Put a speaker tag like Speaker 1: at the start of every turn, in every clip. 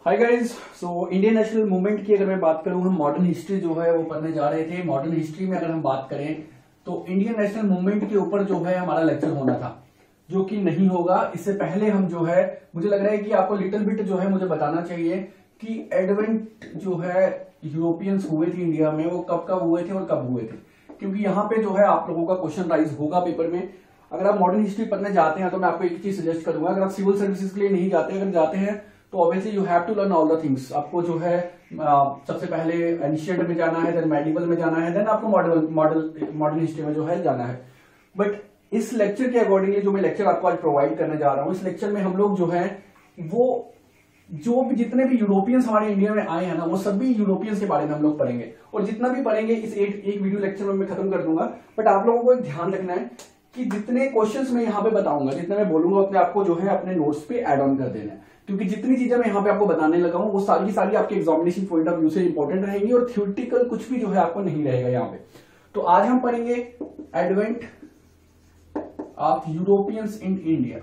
Speaker 1: Hi guys. So Indian national movement की अगर मैं बात करूं, हम मॉडर्न हिस्ट्री जो है वो पढ़ने जा रहे थे। मॉडर्न हिस्ट्री में अगर हम बात करें तो इंडियन नेशनल मूवमेंट के ऊपर जो है हमारा लेक्चर होना था, जो कि नहीं होगा। इससे पहले हम जो है, मुझे लग रहा है कि आपको लिटिल बिट जो है मुझे बताना चाहिए कि एडवेंट जो है यूरोपियंस हुए थे इंडिया में, वो कब कब हुए थे और कब हुए थे, क्योंकि यहाँ पे जो है आप लोगों का क्वेश्चन राइज होगा पेपर में। अगर आप मॉडर्न हिस्ट्री पढ़ने जाते हैं तो मैं आपको एक चीज सजेस्ट करूंगा, अगर आप सिविल सर्विसेज के लिए नहीं जाते, अगर जाते हैं तो obviously you have to learn all the things. आपको जो है सबसे पहले एंशिएंट में जाना है, देन मेडिवल में जाना है, देन आपको मॉडर्न हिस्ट्री में जो है जाना है। बट इस लेक्चर के अकॉर्डिंगली जो मैं लेक्चर आपको आज प्रोवाइड करने जा रहा हूं, इस लेक्चर में हम लोग जो है वो जो भी जितने भी यूरोपियंस हमारे इंडिया में आए हैं ना, वो सभी यूरोपियंस के बारे में हम लोग पढ़ेंगे। और जितना भी पढ़ेंगे इस एक वीडियो लेक्चर में मैं खत्म कर दूंगा। बट आप लोगों को एक ध्यान रखना है कि जितने क्वेश्चंस मैं यहाँ पे बताऊंगा, जितने मैं बोलूंगा, अपने आपको जो है अपने नोट्स पे ऐड ऑन कर देना है, क्योंकि जितनी चीजें मैं यहाँ पे आपको बताने लगा हूं वो सारी की सारी आपके एग्जामिनेशन पॉइंट ऑफ व्यू से इंपॉर्टेंट रहेंगी और थ्योरेटिकल कुछ भी जो है आपको नहीं रहेगा यहाँ पे। तो आज हम पढ़ेंगे advent of Europeans in India.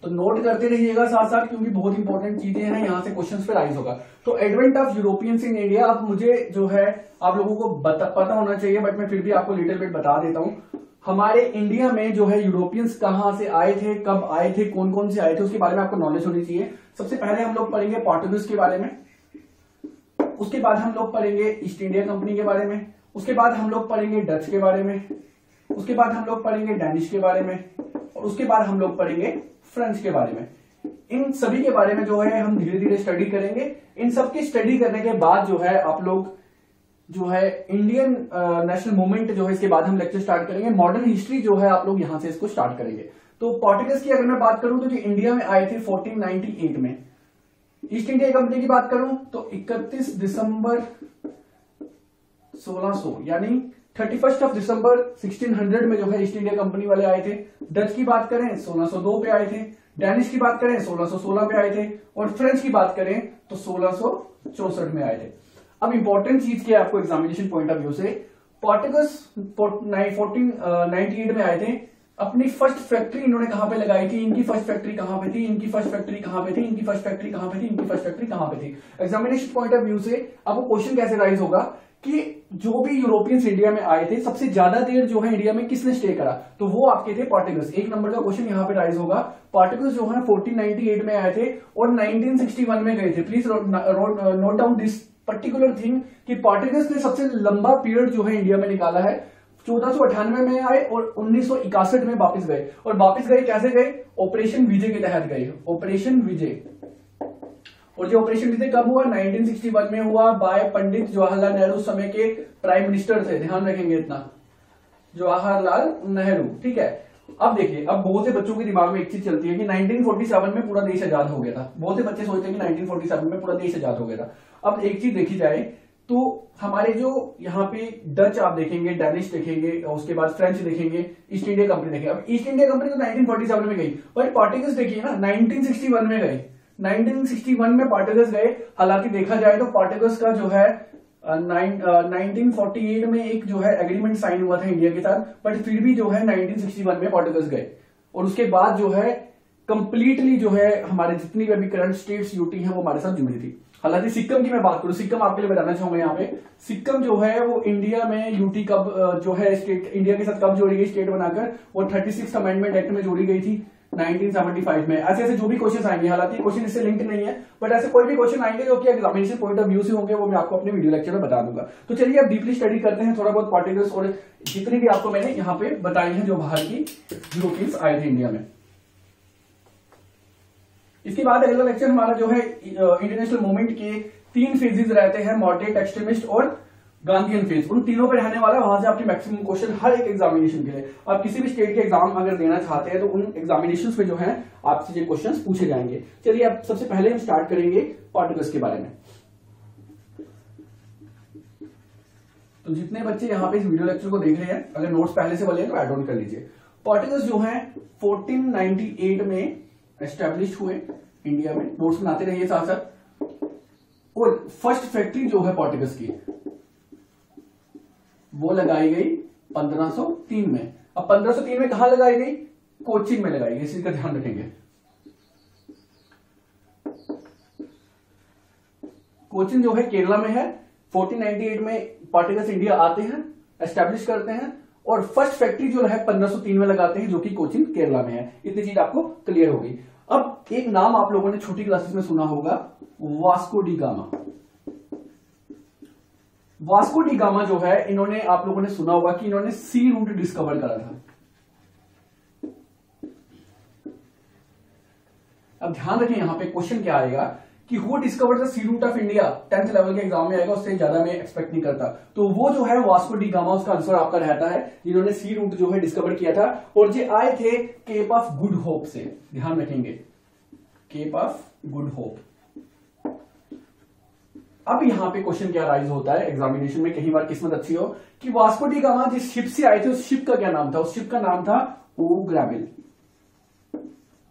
Speaker 1: तो नोट करते रहिएगा साथ साथ, क्योंकि बहुत इंपॉर्टेंट चीजें हैं, यहां से क्वेश्चंस पे राइज होगा। तो advent of Europeans in India, अब मुझे जो है आप लोगों को पता होना चाहिए, बट मैं फिर भी आपको लिटिल बिट बता देता हूं। हमारे इंडिया में जो है यूरोपियंस कहां से आए थे, कब आए थे, कौन कौन से आए थे, उसके बारे में आपको नॉलेज होनी चाहिए। सबसे पहले हम लोग पढ़ेंगे पोर्टुगीज के बारे में, उसके बाद हम लोग पढ़ेंगे ईस्ट इंडिया कंपनी के बारे में, उसके बाद हम लोग पढ़ेंगे डच के बारे में, उसके बाद हम लोग पढ़ेंगे डैनिश के बारे में, और उसके बाद हम लोग पढ़ेंगे फ्रेंच के बारे में। इन सभी के बारे में जो है हम धीरे धीरे स्टडी करेंगे। इन सबकी स्टडी करने के बाद जो है आप लोग जो है इंडियन नेशनल मूवमेंट जो है, इसके बाद हम लेक्चर स्टार्ट करेंगे। मॉडर्न हिस्ट्री जो है आप लोग यहां से इसको स्टार्ट करेंगे। तो पोर्टुगीज की अगर मैं बात करूं तो जो इंडिया में आए थे 1498 में। ईस्ट इंडिया कंपनी की बात करूं तो 31 दिसंबर 1600 यानी 31 ऑफ दिसंबर 1600 में जो है ईस्ट इंडिया कंपनी वाले आए थे। डच की बात करें 1602 पे आए थे, डैनिश की बात करें 1616 पे आए थे, और फ्रेंच की बात करें तो 1664 में आए थे। अब इंपॉर्टेंट चीज क्या है आपको एग्जामिनेशन पॉइंट ऑफ व्यू से, पोर्टुगीज 1498 में आए थे। अपनी फर्स्ट फैक्ट्री इन्होंने कहां पे लगाई थी, इनकी फर्स्ट फैक्ट्री कहां पे थी, इनकी फर्स्ट फैक्ट्री कहां पे थी, इनकी फर्स्ट फैक्ट्री कहां पे थी, इनकी फर्स्ट फैक्ट्री कहां पे थी। एग्जामिनेशन पॉइंट ऑफ व्यू से आपको क्वेश्चन कैसे राइज होगा कि जो भी यूरोपियंस इंडिया में आए थे, सबसे ज्यादा देर जो है इंडिया में किसने स्टे करा, तो वो आपके थे पोर्टुगीज। एक नंबर का क्वेश्चन यहाँ पे राइज होगा। पोर्टुगीज जो है 1498 में आए थे और 1961 में गए थे। Please note down this particular thing कि पोर्टुगीज ने सबसे लंबा पीरियड जो है इंडिया में निकाला है। 1498 में आए और 1961 में वापस गए। और वापस गए कैसे गए? ऑपरेशन विजय के तहत गए, ऑपरेशन विजय। और जो ऑपरेशन विजय कब हुआ? 1961 में हुआ, बाय पंडित जवाहरलाल नेहरू, समय के प्राइम मिनिस्टर थे, ध्यान रखेंगे इतना, जवाहरलाल नेहरू। ठीक है। अब देखिए, अब बहुत से बच्चों के दिमाग में एक चीज चलती है कि 1947 में पूरा देश आजाद हो गया था। बहुत से बच्चे सोचते हैं कि 1947 में पूरा देश आजाद हो गया था। अब एक चीज देखी जाए तो हमारे जो यहाँ पे डच आप देखेंगे, डैनिश देखेंगे, उसके बाद फ्रेंच देखेंगे, ईस्ट इंडिया कंपनी देखेंगे। अब ईस्ट इंडिया कंपनी तो 1947 में गई, पर पोर्टुगीज देखिए ना 1961 में गए। 1961 में पोर्टुगीज गए। हालांकि देखा जाए तो पोर्टुगीज का जो है 1948 में एक जो है एग्रीमेंट साइन हुआ था इंडिया के साथ, बट फिर भी जो है 1961 में पोर्टुगीज गए। और उसके बाद जो है कंप्लीटली जो है हमारे जितनी भी अभी करंट स्टेट्स यूटी है वो हमारे साथ जुड़ी थी। हालांकि सिक्किम की मैं बात करूं, सिक्किम आपके लिए बताना चाहूंगा यहाँ पे, सिक्किम जो है वो इंडिया में यूटी कब जो है स्टेट इंडिया के साथ कब जोड़ी गई स्टेट बनाकर, वो 36 अमेंडमेंट एक्ट में जोड़ी गई थी 1975 में। ऐसे ऐसे जो भी क्वेश्चन आएंगे, हालांकि क्वेश्चन इससे लिंक नहीं है, बट ऐसे कोई भी क्वेश्चन आएंगे जो कि एग्जामिनेशन पॉइंट ऑफ व्यू से होंगे, वो मैं आपको अपने वीडियो लेक्चर में बता दूंगा। तो चलिए अब डीपली स्टडी करते हैं थोड़ा बहुत पोर्टुगीज और जितनी भी आपको मैंने यहाँ पे बताई है जो बाहर की यूरोपियंस आए थे इंडिया में। इसके बाद अगला लेक्चर हमारा जो है इंडियन नेशनल मूवमेंट के 3 फेजेस रहते हैं, मॉडरेट, एक्सट्रीमिस्ट और गांधीयन फेज। उन तीनों पे रहने वाला है, वहां से आपके मैक्सिमम क्वेश्चन हर एक एग्जामिनेशन के लिए, आप किसी भी स्टेट के एग्जाम अगर देना चाहते हैं तो उन एग्जामिनेशन पे जो है आपसे ये क्वेश्चन पूछे जाएंगे। चलिए अब सबसे पहले हम स्टार्ट करेंगे पोर्टुगीज के बारे में। तो जितने बच्चे यहाँ पे इस वीडियो लेक्चर को देख रहे हैं, अगर नोट्स पहले से बने तो एड ऑन कर लीजिए। पोर्टुगीज जो है 1498 में एस्टेब्लिश हुए इंडिया में, नोट्स बनाते रहिए साथ साथ। और फर्स्ट फैक्ट्री जो है पोर्टुगीज की वो लगाई गई 1503 में। अब 1503 में कहां लगाई गई? कोचिन में लगाई गई, इसी का ध्यान रखेंगे। कोचिन जो है केरला में है। 1498 में पोर्टुगीज इंडिया आते हैं, एस्टेब्लिश करते हैं और फर्स्ट फैक्ट्री जो है 1503 में लगाते हैं, जो कि कोचिन केरला में है। इतनी चीज आपको क्लियर होगी। अब एक नाम आप लोगों ने छोटी क्लासेस में सुना होगा, Vasco D gamma. Vasco D gamma जो है, इन्होंने, आप लोगों ने सुना होगा कि इन्होंने सी रूट डिस्कवर करा था। अब ध्यान रखें, यहां पे क्वेश्चन क्या आएगा कि who discovered the sea route of India, 10th level के एग्जाम में आएगा, उससे ज्यादा मैं एक्सपेक्ट नहीं करता। तो वो जो है वास्को डी गामा, उसका आंसर आपका रहता है, जिन्होंने सी रूट जो है डिस्कवर किया था। और ये आए थे केप ऑफ गुड होप से, ध्यान रखेंगे, केप ऑफ गुड होप। अब यहां पे क्वेश्चन क्या राइज होता है एग्जामिनेशन में, कई बार किस्मत अच्छी हो, कि वास्को डी गामा जिस शिप से आए थे उस शिप का क्या नाम था? उस शिप का नाम था ओ ग्रेविल।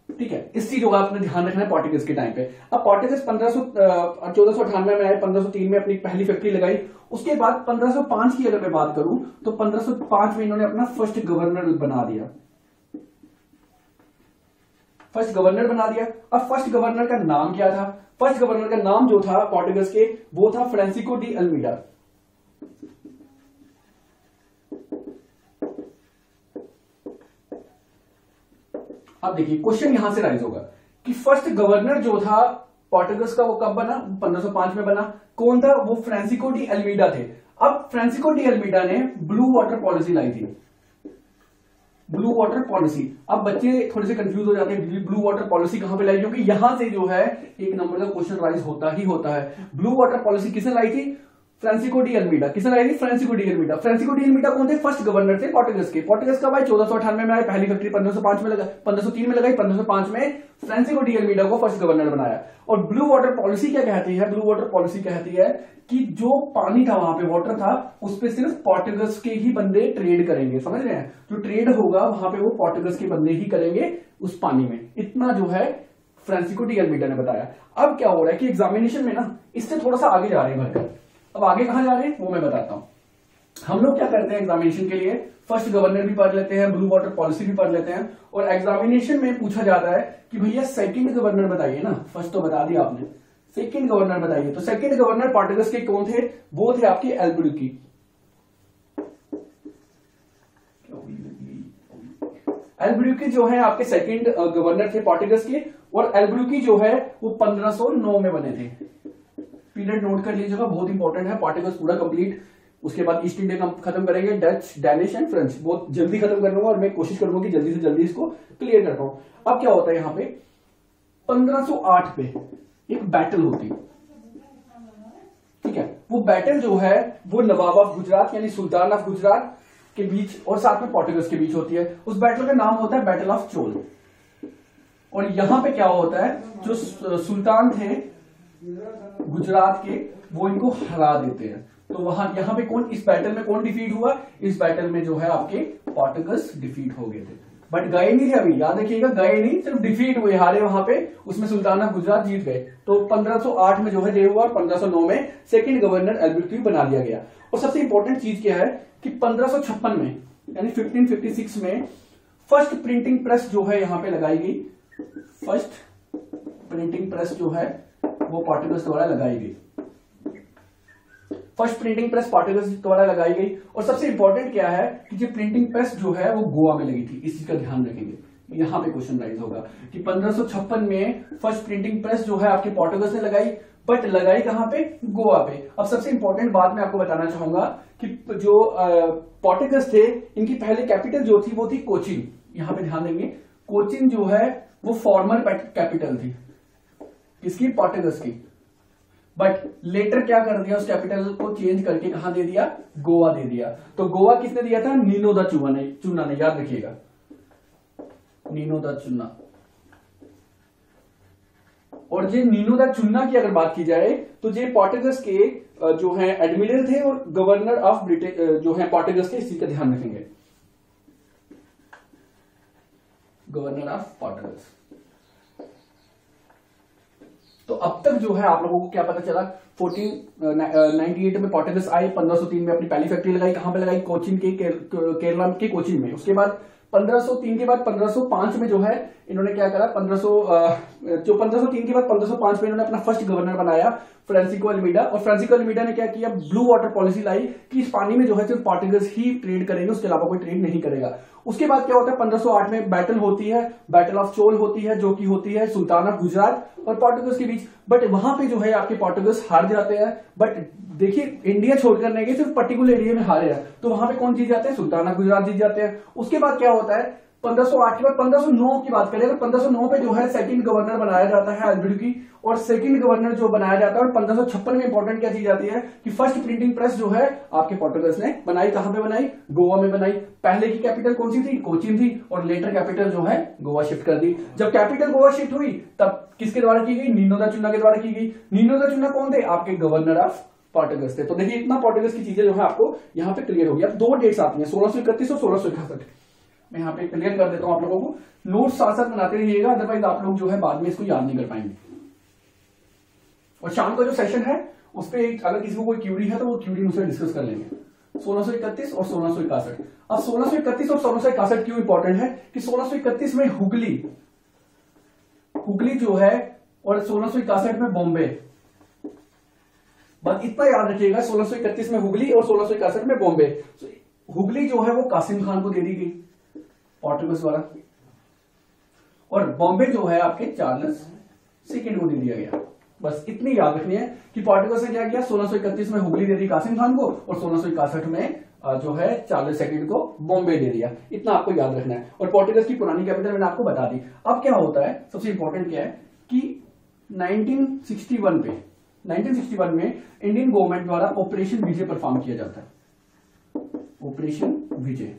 Speaker 1: ठीक है, इस चीज का आपने ध्यान रखना है पोर्टुगीज के टाइम पे। अब पोर्टुगीज 1498 में आए, 1503 में अपनी पहली फैक्ट्री लगाई। उसके बाद 1505 की अगर मैं बात करूं तो 1505 में इन्होंने अपना फर्स्ट गवर्नर बना दिया, फर्स्ट गवर्नर बना दिया। अब फर्स्ट गवर्नर का नाम क्या था? फर्स्ट गवर्नर का नाम जो था पोर्टुगीज के, वो था फ्रांसिस्को डी अल्मीडा। अब देखिए क्वेश्चन यहां से राइज होगा कि फर्स्ट गवर्नर जो था पोर्टुगीज का, वो कब बना? 1505 में बना। कौन था वो? फ्रांसिस्को डी अल्मीडा थे। अब फ्रांसिस्को डी अल्मीडा ने ब्लू वाटर पॉलिसी लाई थी, ब्लू वाटर पॉलिसी। अब बच्चे थोड़े से कंफ्यूज हो जाते हैं, ब्लू वाटर पॉलिसी कहां पे लाई? क्योंकि यहां से जो है एक नंबर का क्वेश्चन राइज होता ही होता है। ब्लू वाटर पॉलिसी किसने लाई थी? Francisco de Almeida. किसने लाई थी? Francisco de Almeida. Francisco de Almeida कौन थे? फर्स्ट गवर्नर थे पोर्टुगीज के। पोर्टुगीज का भाई 1498 में आए, पहली फैक्ट्री 1505 में लगा, 1503 में लगाई, 1505 में फ्रांसिस्को डी अल्मीडा को फर्स्ट गवर्नर बनाया। और ब्लू वाटर पॉलिसी क्या कहती है? ब्लू वाटर पॉलिसी कहती है कि जो पानी था, वहां पे वाटर था, उस पर सिर्फ पोर्टुगीज के ही बंदे ट्रेड करेंगे। समझ रहे हैं? जो ट्रेड होगा वहां पे वो पोर्टुगीज के बंदे ही करेंगे उस पानी में। इतना जो है फ्रांसिस्को डी अल्मीडा ने बताया। अब क्या हो रहा है कि एग्जामिनेशन में ना इससे थोड़ा सा आगे जा रहे हैं भरकर। अब आगे कहां जा रहे हैं वो मैं बताता हूं। हम लोग क्या करते हैं एग्जामिनेशन के लिए? फर्स्ट गवर्नर भी पढ़ लेते हैं, ब्लू वाटर पॉलिसी भी पढ़ लेते हैं, और एग्जामिनेशन में पूछा जाता है कि भैया सेकंड गवर्नर बताइए ना। फर्स्ट तो बता दिया आपने, सेकंड गवर्नर बताइए। तो सेकंड गवर्नर पोर्टुगीज के कौन थे? वो थे आपके एल्बुक्वेर्की। एल्बुक्वेर्की जो है आपके सेकंड गवर्नर थे पोर्टुगीज के, और एल्बुक्वेर्की जो है वो 1509 में बने थे। पीरियड नोट कर लीजिएगा, बहुत इंपॉर्टेंट है। पोर्टुगीज पूरा कंप्लीट, उसके बाद ईस्ट इंडिया खत्म करेंगे, डच, डैनिश एंड फ्रेंच। बहुत जल्दी खत्म कर लूंगा और मैं कोशिश करूंगा कि जल्दी से जल्दी इसको क्लियर कर पाऊं। अब क्या होता है यहाँ पे 1508 पे एक बैटल होती है, ठीक है। वो बैटल जो है वो नवाब ऑफ गुजरात यानी सुल्तान ऑफ गुजरात के बीच और साथ में पोर्टुगीज के बीच होती है। उस बैटल का नाम होता है बैटल ऑफ चोल। और यहां पे क्या होता है, जो सुल्तान थे गुजरात के, वो इनको हरा देते हैं। तो वहां यहां पे कौन, इस बैटल में कौन डिफीट हुआ? इस बैटल में जो है आपके पोर्टुगीज डिफीट हो गए थे, बट गए नहीं थे। अभी याद रखिएगा, गए नहीं, सिर्फ डिफीट हुए, हारे वहां पे। उसमें सुल्तान ऑफ गुजरात जीत गए। तो 1508 में जो है ये हुआ, और 1509 में सेकंड गवर्नर एल्बुक्वेर्की बना दिया गया। और सबसे इंपॉर्टेंट चीज क्या है कि 1556 में यानी 1556 में फर्स्ट प्रिंटिंग प्रेस जो है यहां पे लगाई गई। फर्स्ट प्रिंटिंग प्रेस जो है वो पोर्टुगीज द्वारा लगाई गई। फर्स्ट प्रिंटिंग प्रेस पोर्टुगीज द्वारा लगाई गई। और सबसे इंपॉर्टेंट क्या है कि ये प्रिंटिंग प्रेस जो है वो गोवा में लगी थी। इस चीज का ध्यान रखेंगे, यहां पे क्वेश्चन राइज होगा कि 1556 में फर्स्ट प्रिंटिंग प्रेस जो है आपके पोर्टुगीज ने लगाई, बट लगाई कहां पे? गोवा पे। अब सबसे इंपॉर्टेंट बात मैं आपको बताना चाहूंगा कि जो पोर्टुगीज थे, इनकी पहले कैपिटल जो थी वो थी कोचिन। यहां पे ध्यान देंगे, कोचिन जो है वो फॉर्मर कैपिटल थी किसकी? पोर्टुगीज की। बट लेटर क्या कर दिया, उस कैपिटल को चेंज करके कहां दे दिया? गोवा दे दिया। तो गोवा किसने दिया था? नीनो दा चुन्ना ने, याद रखिएगा, नीनो दा चुन्ना। और जे नीनो दा चुन्ना की अगर बात की जाए तो जे पोर्टुगीज के जो है एडमिरल थे और गवर्नर ऑफ ब्रिटेन जो है पोर्टुगीज के, इसी का ध्यान रखेंगे, गवर्नर ऑफ पोर्टुगीज। तो अब तक जो है आप लोगों को क्या पता चला? 1498 में पोर्टुगीज आए, 1503 में अपनी पहली फैक्ट्री लगाई। कहां पे लगाई? कोचिन के, केरला के कोचिन में। उसके बाद 1503 के बाद 1505 में जो है इन्होंने क्या करा, 1503 के बाद 1505 में इन्होंने अपना फर्स्ट गवर्नर बनाया फ्रांसिस्को अल्मीडा। और फ्रांसिस्को अल्मीडा ने क्या किया, ब्लू वाटर पॉलिसी लाई कि इस पानी में जो है सिर्फ पोर्टुगीज ही ट्रेड करेंगे, उसके अलावा कोई ट्रेड नहीं करेगा। उसके बाद क्या होता है, 1508 में बैटल होती है, बैटल ऑफ चोल होती है, जो कि होती है सुल्ताना गुजरात और पोर्टुगीज के बीच। बट वहां पे जो है आपके पोर्टुगीज हार जाते हैं। बट देखिए इंडिया छोड़कर नहीं गए, सिर्फ पर्टिकुलर एरिया में हारे हैं, तो वहां पे कौन जीत जाते हैं, सुल्ताना गुजरात जीत जाते हैं। उसके बाद क्या होता है, 1508 के बाद 1509 की बात करें, 1509 पे जो है सेकंड गवर्नर बनाया जाता है अल्बिडुकी, और सेकंड गवर्नर जो बनाया जाता है। और 1556 में इंपॉर्टेंट क्या चीज आती है कि फर्स्ट प्रिंटिंग प्रेस जो है आपके पोर्टुगीज ने बनाई। कहां पे बनाई, गोवा में बनाई। पहले की कैपिटल कौन सी थी, कोचीन थी, और लेटर कैपिटल जो है गोवा शिफ्ट कर दी। जब कैपिटल गोवा शिफ्ट हुई तब किसके द्वारा की गई, नीनो दा चुन्ना के द्वारा की गई। नीनो दा चुन्ना कौन थे, आपके गवर्नर ऑफ पोर्टुगीज थे। तो देखिए इतना पोर्टुगीज की चीजें जो है आपको यहाँ पे क्लियर होगी। अब दो डेट्स आती है 1631 और 1661। मैं यहाँ पे क्लियर कर देता हूं आप लोगों को, नोट साथ साथ बनाते रहिएगा, अदरवाइज आप लोग जो है बाद में इसको याद नहीं कर पाएंगे। और शाम का जो सेशन है उस पर अगर किसी को कोई क्यूरी है तो वो क्यूरी मुझसे डिस्कस कर लेंगे। 1631 और 1661। अब 1631 और 1661 क्यों इंपॉर्टेंट है कि 1631 में हुगली जो है और 1661 में बॉम्बे। बस इतना याद रखिएगा, 1631 में हुगली और 1661 में बॉम्बे। हुगली जो है वो कासिम खान को दे दी गई पोर्टुगीज द्वारा, और बॉम्बे जो है आपके चार्ल्स सेकंड को दे दिया गया। बस इतनी याद रखनी है कि पोर्टुगीज ने क्या किया, 1631 में हुगली दे दी कासिम खान को, और 1661 में जो है चार्ल्स सेकंड को बॉम्बे दे दिया। इतना आपको याद रखना है। और पोर्टुगीज की पुरानी कैपिटल मैंने आपको बता दी। अब क्या होता है, सबसे इंपॉर्टेंट क्या है कि 1961 में इंडियन गवर्नमेंट द्वारा ऑपरेशन विजय परफॉर्म किया जाता है। ऑपरेशन विजय,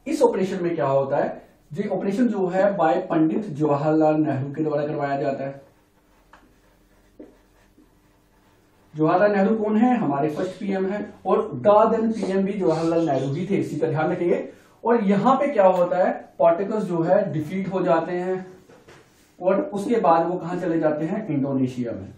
Speaker 1: इस ऑपरेशन में क्या होता है, ये ऑपरेशन जो है बाय पंडित जवाहरलाल नेहरू के द्वारा करवाया जाता है। जवाहरलाल नेहरू कौन है, हमारे फर्स्ट पीएम है, और देन पीएम भी जवाहरलाल नेहरू ही थे, इसी का ध्यान रखिए। और यहां पे क्या होता है, पोर्टुगीज जो है डिफीट हो जाते हैं, और उसके बाद वो कहां चले जाते हैं, इंडोनेशिया में।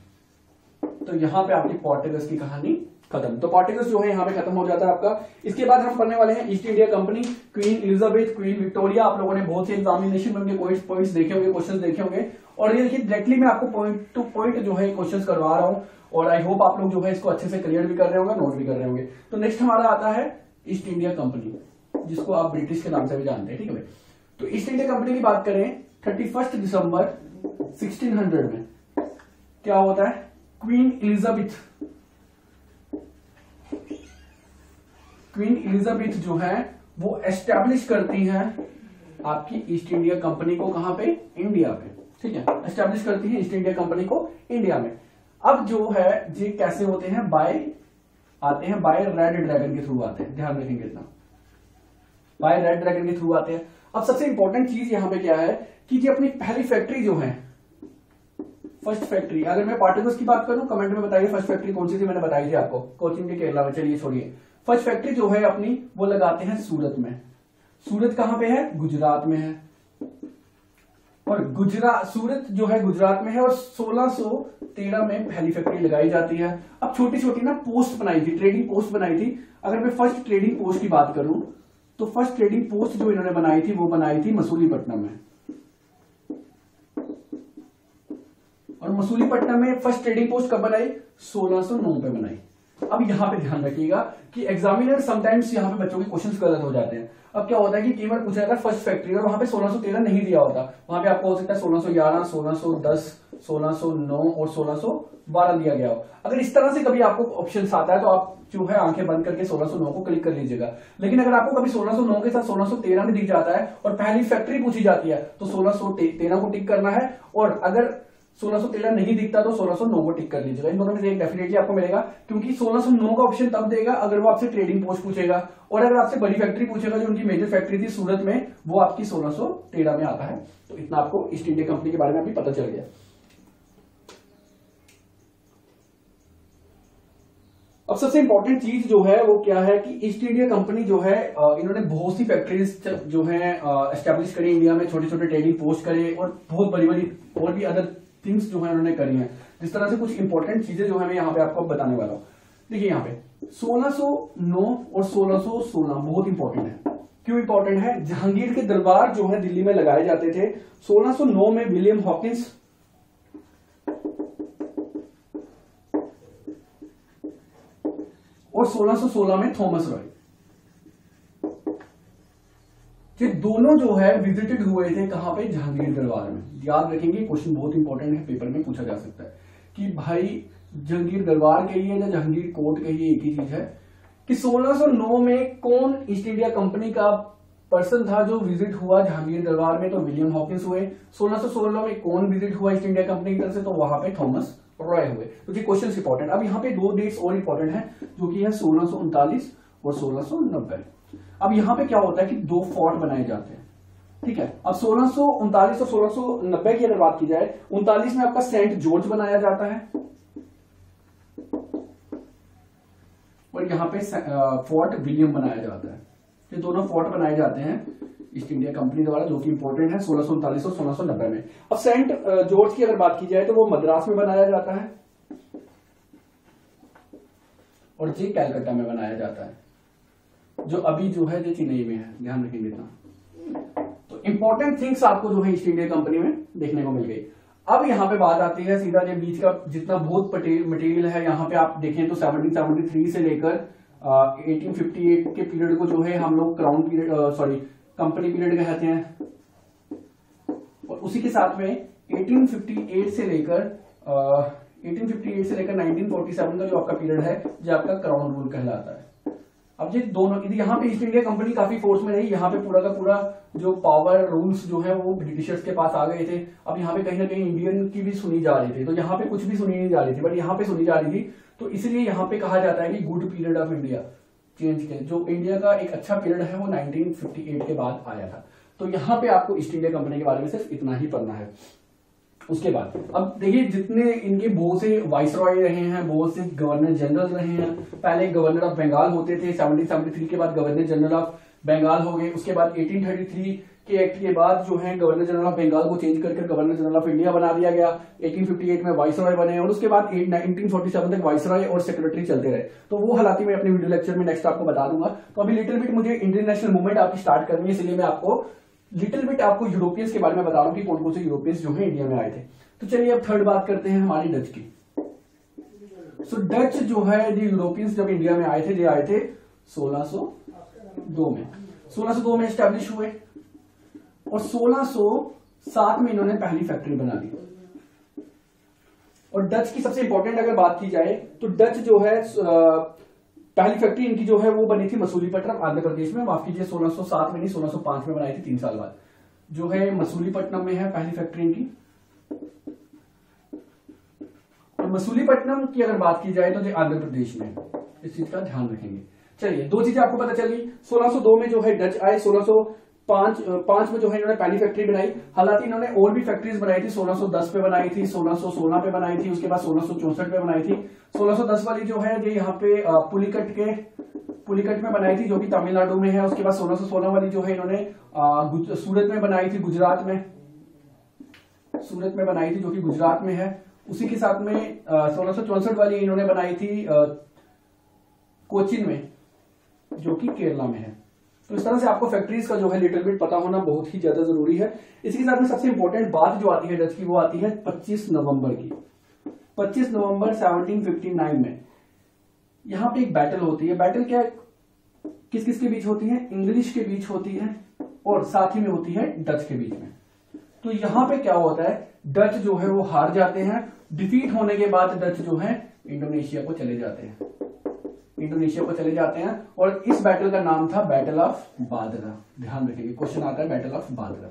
Speaker 1: तो यहां पे आपकी पोर्टुगीज की कहानी खत्म। तो पोर्टुगीज जो है यहां पे खत्म हो जाता है आपका। इसके बाद हम पढ़ने वाले हैं east India company, queen Elizabeth, queen Victoria. आप लोगों ने बहुत से एग्जामिनेशन में उनके पॉइंट्स देखे होंगे, क्वेश्चंस देखे होंगे। और ये देखिए डायरेक्टली मैं आपको पॉइंट टू पॉइंट जो है क्वेश्चंस करवा रहा हूं, और आई होप आप लोग जो है इसको अच्छे से क्लियर भी कर रहे होंगे, नोट भी कर रहे होंगे। तो नेक्स्ट हमारा आता है ईस्ट इंडिया कंपनी, जिसको आप ब्रिटिश के नाम से भी जानते हैं, ठीक है भाई। तो ईस्ट इंडिया कंपनी की बात करें, 31 दिसंबर 1600 में क्या होता है, क्वीन एलिजाबेथ जो है वो एस्टैब्लिश करती हैं आपकी ईस्ट इंडिया कंपनी को। कहां पे, इंडिया पे, ठीक है। एस्टैब्लिश करती है ईस्ट इंडिया कंपनी को इंडिया में। अब जो है ये कैसे होते हैं, बाय रेड ड्रैगन के थ्रू आते हैं, ध्यान रखेंगे इतना, बाय रेड ड्रैगन के थ्रू आते हैं। अब सबसे इंपॉर्टेंट चीज यहां पे क्या है कि ये अपनी पहली फैक्ट्री जो है, फर्स्ट फैक्ट्री, अगर मैं पोर्टुगीज की बात करूं कमेंट में बताइए फर्स्ट फैक्ट्री कौन सी थी, मैंने बताई थी आपको, कोचीन के केरला में। चलिए छोड़िए, फर्स्ट फैक्ट्री जो है अपनी वो लगाते हैं सूरत में। सूरत कहां पे है, गुजरात में है। और सूरत जो है गुजरात में है, और 1613 में पहली फैक्ट्री लगाई जाती है। अब छोटी छोटी ना पोस्ट बनाई थी, ट्रेडिंग पोस्ट बनाई थी। अगर मैं फर्स्ट ट्रेडिंग पोस्ट की बात करूं तो फर्स्ट ट्रेडिंग पोस्ट जो इन्होंने बनाई थी वो बनाई थी मसूलीपट्टनम में। और मसूलीपट्टनम में फर्स्ट ट्रेडिंग पोस्ट कब बनाई, 1609 पे बनाई। अब यहां पे ध्यान रखिएगा कि एग्जामिनर समटाइम्स यहां पे बच्चों के क्वेश्चंस गलत हो जाते हैं। अब क्या होता है कि कीवर्ड पूछा जाता है फर्स्ट फैक्ट्री, और वहां पे 1613 नहीं दिया होता, वहां पे आपको हो सकता है 1611, 1610, 1609 और 1612 दिया गया हो। अगर इस तरह से कभी आपको ऑप्शन आता है तो आप जो है आंखें बंद करके 1609 को क्लिक कर लीजिएगा। लेकिन अगर आपको कभी 1609 के साथ 1613 में दिख जाता है और पहली फैक्ट्री पूछी जाती है तो 1613 को टिक करना है, और अगर 1613 नहीं दिखता तो 1609 को टिक कर लीजिएगा। इन दोनों में से एक डेफिनेटली आपको मिलेगा, क्योंकि 1609 का ऑप्शन तब देगा अगर वो आपसे ट्रेडिंग पोस्ट पूछेगा, और अगर आपसे बड़ी फैक्ट्री पूछेगा जो उनकी मेजर फैक्ट्री थी सूरत में, वो आपकी 1613 में आता है। तो इतना आपको ईस्ट इंडिया कंपनी के बारे में अभी पता चल गया। अब सबसे इंपॉर्टेंट चीज जो है वो क्या है कि ईस्ट इंडिया कंपनी जो है इन्होंने बहुत सी फैक्ट्रीज जो है एस्टेब्लिश करी इंडिया में, छोटे छोटे ट्रेडिंग पोस्ट करे, और बहुत बड़ी बड़ी और भी अदर थिंग्स जो है उन्होंने करी हैं। जिस तरह से कुछ इंपॉर्टेंट चीजें जो है मैं यहाँ पे आपको बताने वाला हूं। देखिए यहाँ पे 1609 और 1616 बहुत इंपॉर्टेंट है। क्यों इंपॉर्टेंट है? जहांगीर के दरबार जो है दिल्ली में लगाए जाते थे। 1609 में विलियम हॉकिंस और 1616 में थॉमस रॉय, ये दोनों जो है विजिटेड हुए थे कहां पे? जहांगीर दरबार में। याद रखेंगे, क्वेश्चन बहुत इंपॉर्टेंट है, पेपर में पूछा जा सकता है कि भाई जहांगीर दरबार कहिए या जहांगीर कोर्ट कहिए, एक ही चीज है कि 1609 में कौन ईस्ट इंडिया कंपनी का पर्सन था जो विजिट हुआ जहांगीर दरबार में? तो विलियम हॉकिंस हुए। 1616 में कौन विजिट हुआ ईस्ट इंडिया कंपनी की तरफ से? तो वहां पे थॉमस रॉय हुए। तो ये क्वेश्चन इंपॉर्टेंट। अब यहाँ पे दो डेट्स और इंपॉर्टेंट है जो कि है 1639 और 1690। अब यहाँ पे क्या होता है कि दो फोर्ट बनाए जाते हैं, ठीक है। अब 1639 और 1690 की अगर बात की जाए, 39 में आपका सेंट जॉर्ज बनाया जाता है और यहाँ पे फोर्ट विलियम बनाया जाता है। ये दोनों फोर्ट बनाए जाते हैं ईस्ट इंडिया कंपनी द्वारा, जो कि इंपॉर्टेंट है 1639 और 1690 में। अब सेंट जॉर्ज की अगर बात की जाए तो वो मद्रास में बनाया जाता है और ये कैलकाटा में बनाया जाता है, जो अभी जो है ये चेन्नई में है, ध्यान रखेंगे इतना। तो इंपॉर्टेंट थिंग्स आपको जो है ईस्ट इंडिया कंपनी में देखने को मिल गई। अब यहाँ पे बात आती है सीधा जो बीच का जितना बहुत मटेरियल है, यहाँ पे आप देखें तो 1773 से लेकर 1858 के पीरियड को जो है हम लोग क्राउन पीरियड कंपनी पीरियड कहते हैं, और उसी के साथ में 1858 से लेकर 1947 का जो आपका पीरियड है जो आपका क्राउन रूल कहलाता है। अब ये दोनों, यहाँ पे ईस्ट इंडिया कंपनी काफी फोर्स में रही, यहाँ पे पूरा का पूरा जो पावर रूल्स जो है वो ब्रिटिशर्स के पास आ गए थे। अब यहाँ पे कहीं ना कहीं इंडियन की भी सुनी जा रही थी, तो यहाँ पे कुछ भी सुनी नहीं जा रही थी, बट यहाँ पे सुनी जा रही थी। तो इसलिए यहाँ पे कहा जाता है कि good period of India change के, जो इंडिया का एक अच्छा पीरियड है वो 1958 के बाद आया था। तो यहाँ पे आपको ईस्ट इंडिया कंपनी के बारे में सिर्फ इतना ही पढ़ना है। उसके बाद अब देखिए जितने इनके बहुत से वाइसरॉय रहे हैं, बहुत से गवर्नर जनरल रहे हैं। पहले गवर्नर ऑफ बंगाल होते थे, 1773 के बाद गवर्नर जनरल ऑफ बंगाल हो गए। उसके बाद 1833 के एक्ट के बाद जो है गवर्नर जनरल ऑफ बंगाल को चेंज करके गवर्नर जनरल ऑफ इंडिया बना दिया गया। 1858 में वाइसरॉय बने और उसके बाद 1947 तक वाइसरॉय और सेक्रेटरी चलते रहे। तो वो हालात मैं अपने वीडियो लेक्चर में नेक्स्ट आपको बता दूंगा। तो अभी लिटिल बिट मुझे इंडियन नेशनल मूवमेंट आपकी स्टार्ट करनी है, इसलिए मैं आपको लिटिल बिट आपको यूरोपियंस के बारे में बता रहा हूं कि कौन कौन से यूरोपियंस जो है इंडिया में आए थे। तो चलिए अब थर्ड बात करते हैं हमारी डच की। डच जो है ये यूरोपियंस जब इंडिया में आए थे, ये आए थे 1602 में। 1602 में एस्टेब्लिश हुए और 1607 में इन्होंने पहली फैक्ट्री बना दी। और डच की सबसे इंपॉर्टेंट अगर बात की जाए तो डच जो है पहली फैक्ट्री इनकी जो है वो बनी थी मसूलीपट्टनम आंध्र प्रदेश में। माफ कीजिए 1607 में नहीं, 1605 में बनाई थी, 3 साल बाद। जो है मसूलीपट्टनम में है पहली फैक्ट्री इनकी। मसूलीपट्टनम की अगर बात की जाए तो ये आंध्र प्रदेश में, इस चीज का ध्यान रखेंगे। चलिए दो चीजें आपको पता चली। 1602 में जो है डच आए, 1605 में जो है इन्होंने पहली फैक्ट्री बनाई। हालांकि इन्होंने और भी फैक्ट्रीज बनाई थी, 1610 पे बनाई थी, 1616 पे बनाई थी, उसके बाद 1664 पे बनाई थी। 1610 वाली जो है ये यहाँ पे पुलिकट में बनाई थी जो कि तमिलनाडु में है। उसके बाद 1616 वाली जो है इन्होंने सूरत में बनाई थी, गुजरात में बनाई थी जो कि गुजरात में है। उसी के साथ में 1664 वाली इन्होंने बनाई थी कोचिन में जो कि केरला में है। तो इस तरह से आपको फैक्ट्रीज का जो है लिटिल बिट पता होना बहुत ही ज्यादा जरूरी है। इसके साथ में सबसे इंपॉर्टेंट बात जो आती है डच की, वो आती है 25 नवंबर की। 25 नवंबर 1759 में यहां पे एक बैटल होती है। बैटल क्या किस किस के बीच होती है? इंग्लिश के बीच होती है और साथ ही में होती है डच के बीच में। तो यहां पे क्या होता है, डच जो है वो हार जाते हैं। डिफीट होने के बाद डच जो है इंडोनेशिया को चले जाते हैं और इस बैटल का नाम था बैटल ऑफ बादरा। ध्यान रखिएगा, क्वेश्चन आता है बैटल ऑफ बादरा।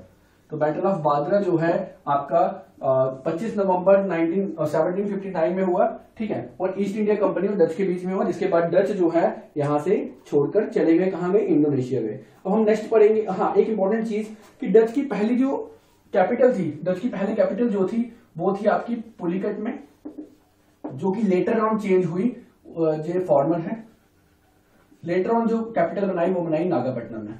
Speaker 1: तो बैटल ऑफ बादरा जो है आपका 25 नवंबर 1759 में हुआ, ठीक है। और ईस्ट इंडिया कंपनी और डच के बीच में हुआ, जिसके बाद डच जो है यहां से छोड़कर चले गए, कहां गए? इंडोनेशिया गए। अब हम नेक्स्ट पढ़ेंगे। हाँ, एक इंपॉर्टेंट चीज कि डच की पहली जो कैपिटल थी, डच की पहली कैपिटल जो थी वो थी आपकी पुलिकट में, जो कि लेटर ऑन चेंज हुई। जो फॉर्मर है, लेटर ऑन जो कैपिटल बनाई वो बनाई नागापट्टनम में।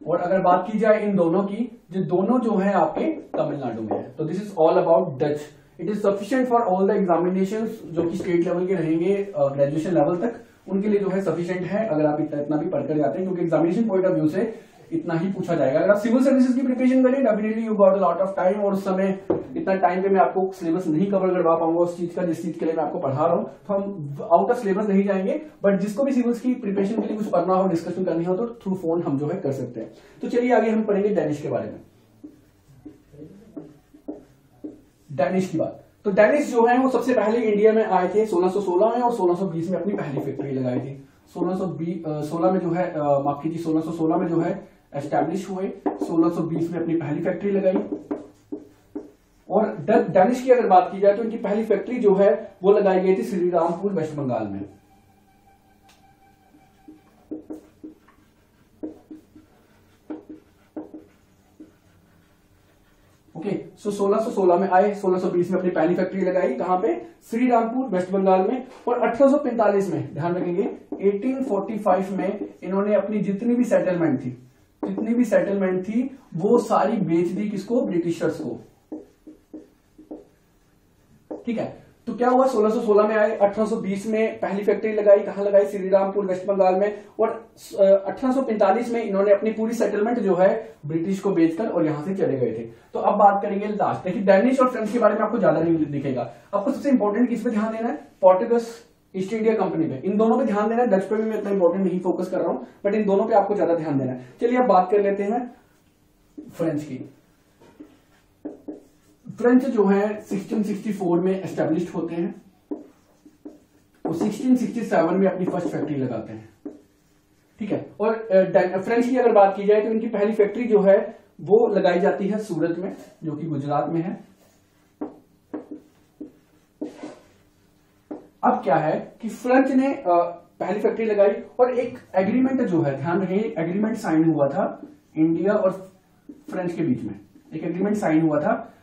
Speaker 1: और अगर बात की जाए इन दोनों की, जो दोनों जो है आपके तमिलनाडु में है। तो this is all about Dutch. It is sufficient for all the examinations जो कि स्टेट लेवल के रहेंगे ग्रेजुएशन लेवल तक। उनके लिए जो है सफिशिएंट है अगर आप इतना भी पढ़कर जाते हैं, क्योंकि एग्जामिनेशन पॉइंट ऑफ व्यू से इतना ही पूछा जाएगा। अगर आप सिविल सर्विसेज की प्रिपरेशन करें definitely you got a lot of time, और उस समय इतना टाइम पे मैं आपको सिलेबस नहीं कवर करवा पाऊंगा उस चीज का जिस चीज के लिए मैं आपको पढ़ा रहा हूं, तो हम आउट ऑफ सिलेबस नहीं जाएंगे। बट जिसको भी सिविल्स की प्रिपरेशन के लिए कुछ पढ़ना हो, डिस्कशन करनी हो, तो थ्रू फोन हम जो है कर सकते हैं। तो चलिए आगे हम पढ़ेंगे डैनिश के बारे में। डैनिश की बात, तो डैनिश जो है वो सबसे पहले इंडिया में आए थे 1616 में, और 1620 में अपनी पहली फैक्ट्री लगाई थी। 1616 में जो है माफ कीजिए 1616 में जो है एस्टैब्लिश हुए, 1620 में अपनी पहली फैक्ट्री लगाई। और डैनिश की अगर बात की जाए तो इनकी पहली फैक्ट्री जो है वो लगाई गई थी श्रीरामपुर वेस्ट बंगाल में। ओके, सो 1616 में आए, 1620 में अपनी पहली फैक्ट्री लगाई, कहां पे? श्रीरामपुर वेस्ट बंगाल में। और 1845 में, ध्यान रखेंगे 1845 में इन्होंने अपनी जितनी भी सेटलमेंट थी वो सारी बेच दी, किसको? ब्रिटिशर्स को। ठीक है, तो क्या हुआ? 1616 में आए, 1820 में पहली फैक्ट्री लगाई, कहां लगाई? श्रीरामपुर वेस्ट बंगाल में। और 1845 में इन्होंने अपनी पूरी सेटलमेंट जो है ब्रिटिश को बेचकर और यहां से चले गए थे। तो अब बात करेंगे लास्ट, देखिए डैनिश और फ्रेंच के बारे में आपको ज्यादा नहीं दिखेगा। आपको सबसे इंपॉर्टेंट किस पे ध्यान देना है? पोर्टुगस ईस्ट इंडिया कंपनी पे, इन दोनों पे ध्यान देना है। डच पे भी मैं इतना इंपॉर्टेंट नहीं फोकस कर रहा हूं, बट इन दोनों पे आपको ज्यादा ध्यान देना है। चलिए अब बात कर लेते हैं फ्रेंच की। फ्रेंच जो है 1664 में एस्टेब्लिश्ड होते हैं और 1667 में अपनी फर्स्ट फैक्ट्री लगाते हैं। ठीक है, और फ्रेंच की अगर बात की जाए तो इनकी पहली फैक्ट्री जो है वो लगाई जाती है सूरत में, जो कि गुजरात में है। अब क्या है कि फ्रेंच ने पहली फैक्ट्री लगाई और एक एग्रीमेंट जो है, ध्यान रखें, एग्रीमेंट साइन हुआ था इंडिया और फ्रेंच के बीच में। एक एग्रीमेंट साइन हुआ था,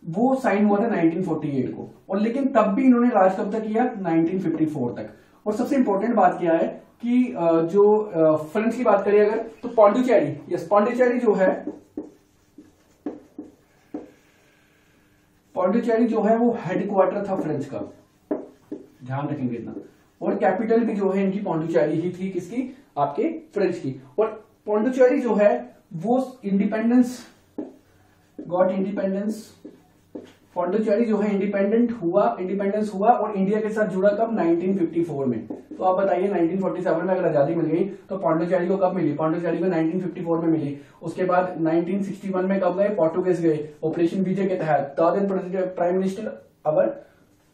Speaker 1: वो साइन हुआ था 1948 को, और लेकिन तब भी इन्होंने राज कब तक किया? 1954 तक। और सबसे इंपॉर्टेंट बात क्या है कि जो फ्रेंच की बात करें अगर, तो पौंडीचेरी, यस पौंडीचेरी जो है वो हेडक्वार्टर था फ्रेंच का, ध्यान रखेंगे इतना। और कैपिटल भी जो है इनकी पौंडीचेरी ही थी, किसकी? आपके फ्रेंच की। और पौंडीचेरी जो है वो पौंडीचेरी जो है इंडिपेंडेंस हुआ और इंडिया के साथ जुड़ा कब? 1954 में। तो आप बताइए 1947 में अगर आजादी मिल गई तो पौंडीचेरी को कब मिली? पौंडीचेरी को 1954 में मिली। उसके बाद 1961 में कब गए? पोर्टुगीज गए ऑपरेशन विजय के तहत। प्राइम मिनिस्टर अवर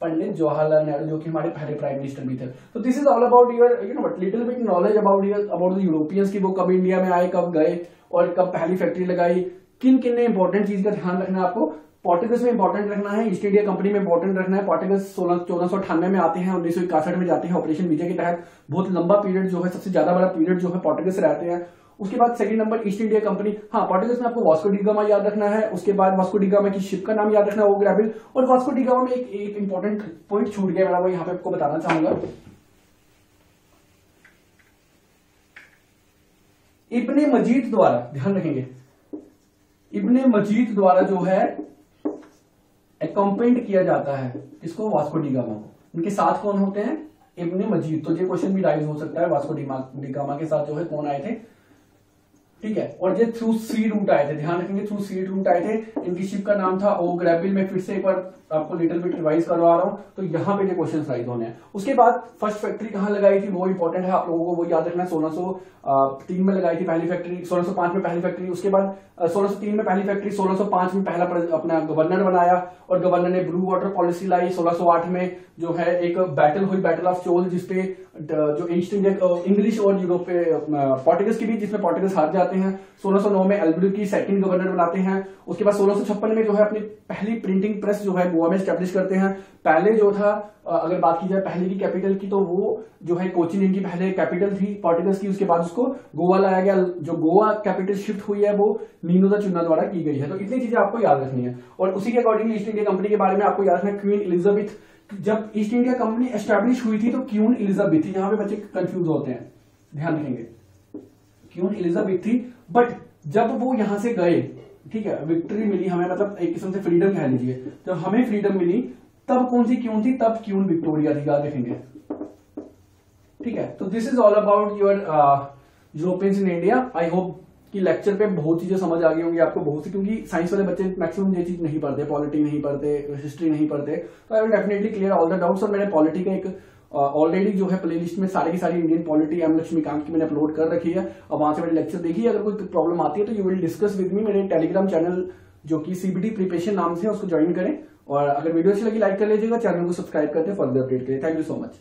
Speaker 1: पंडित जवाहरलाल नेहरू, जो कि हमारे पहले प्राइम मिनिस्टर भी थे। तो this is all about your little bit knowledge about the Europeans की वो कब इंडिया में आए, कब गए और कब पहली फैक्ट्री लगाई, किन किन ने इंपॉर्टेंट चीज का ध्यान रखना है आपको। पोर्टुगीज में इंपॉर्टेंट रखना है, ईस्ट इंडिया कंपनी में इंपॉर्टेंट रखना है। पोर्टुगीज 1498 में आते हैं, 1961 में जाते हैं ऑपरेशन विजय के तहत। बहुत लंबा पीरियड जो है, सबसे ज्यादा बड़ा पीरियड जो है पोर्टुगीज रहते हैं। उसके बाद second number east India company. हाँ, पोर्टुगीज में आपको वास्को डी गामा याद रखना है। उसके बाद वास्को डी गामा की शिप का नाम याद रखना है, ओ ग्रेबिल। और वास्को डी गामा में एक इंपॉर्टेंट पॉइंट छूट गया मेरा, वो यहाँ पे आपको बताना चाहूंगा। इब्ने मजीद द्वारा, ध्यान रखेंगे, इब्ने मजीद द्वारा जो है अकम्पेंड किया जाता है इसको, वास्को डी गामा को। उनके साथ कौन होते हैं? इब्ने मजीद। तो ये क्वेश्चन भी राइज हो सकता है, वास्को डी गामा के साथ जो है कौन आए थे? ठीक है, और ये थ्रू सी रूट आए थे, ध्यान रखेंगे थ्रू सी रूट आए थे। इनकी शिप का नाम था ओ ग्रेबिल। मैं फिर से एक बार आपको लिटिल बिट रिवाइज करवा रहा हूं, तो यहाँ पे ये क्वेश्चन राइज होने हैं। उसके बाद फर्स्ट फैक्ट्री कहाँ लगाई थी वो इंपॉर्टेंट है, आप लोगों को वो याद रखना है। 1603 में लगाई थी पहली फैक्ट्री, 1605 में पहली फैक्ट्री। उसके बाद 1603 में पहली फैक्ट्री, 1605 में पहला अपना गवर्नर बनाया और गवर्नर ने ब्लू वाटर पॉलिसी लाई। 1608 में जो है एक बैटल हुई, बैटल ऑफ चोल, जिसपे जो ईस्ट इंडिया इंग्लिश और यूरोप पोर्टुगीज के बीच, जिसमें पोर्टुगीज हार जाते हैं। 1609 में एल्बुकर्क सेकंड गवर्नर बनाते हैं। उसके बाद 1656 में जो है अपनी पहली प्रिंटिंग प्रेस जो है गोवा में स्टैब्लिश करते हैं। पहले जो था, अगर बात की जाए पहले की कैपिटल की, तो वो जो है कोचिन इनकी पहले कैपिटल थी पोर्टुगीज की। उसके बाद उसको गोवा लाया गया। जो गोवा कैपिटल शिफ्ट हुई है वो नीनो द चुन्ना द्वारा की गई है। तो इतनी चीजें आपको याद रखनी है। और उसी के अकॉर्डिंग ईस्ट इंडिया कंपनी के बारे में आपको याद रखना है, क्वीन एलिजाबेथ। जब ईस्ट इंडिया कंपनी एस्टैब्लिश हुई थी तो क्वीन एलिजाबेथ थी। यहाँ पे बच्चे कंफ्यूज होते हैं, ध्यान रखेंगे, क्वीन एलिजाबेथ थी। बट जब वो यहां से गए, ठीक है, विक्ट्री मिली हमें, मतलब एक किस्म से फ्रीडम कह लीजिए, जब हमें फ्रीडम मिली तब कौन सी क्वीन थी? तब क्वीन विक्टोरिया थी, याद रखेंगे। ठीक है, तो this is all about your Europeans in India. I hope कि लेक्चर पे बहुत चीजें समझ आ गई होंगी आपको, बहुत सी, क्योंकि साइंस वाले बच्चे मैक्सिमम ये चीज नहीं पढ़ते, पॉलिटी नहीं पढ़ते, हिस्ट्री नहीं पढ़ते। तो I will definitely clear all the doubts. और मैंने पॉलिटी का एक ऑलरेडी जो है प्लेलिस्ट में सारी की सारी इंडियन पॉलिटी एम लक्ष्मीकांत की मैंने अपलोड कर रखी है, और वहां से मैंने लेक्चर देखी। अगर कोई प्रॉब्लम आती है तो you will discuss with me. मेरे टेलीग्राम चैनल जो कि सीबीटी प्रिपरेशन नाम से, उसको ज्वाइन करें। और अगर वीडियो अच्छी लगी लाइक कर लीजिएगा, चैनल को सब्सक्राइब करते हैं फर्दर अपडेट के लिए। Thank you so much.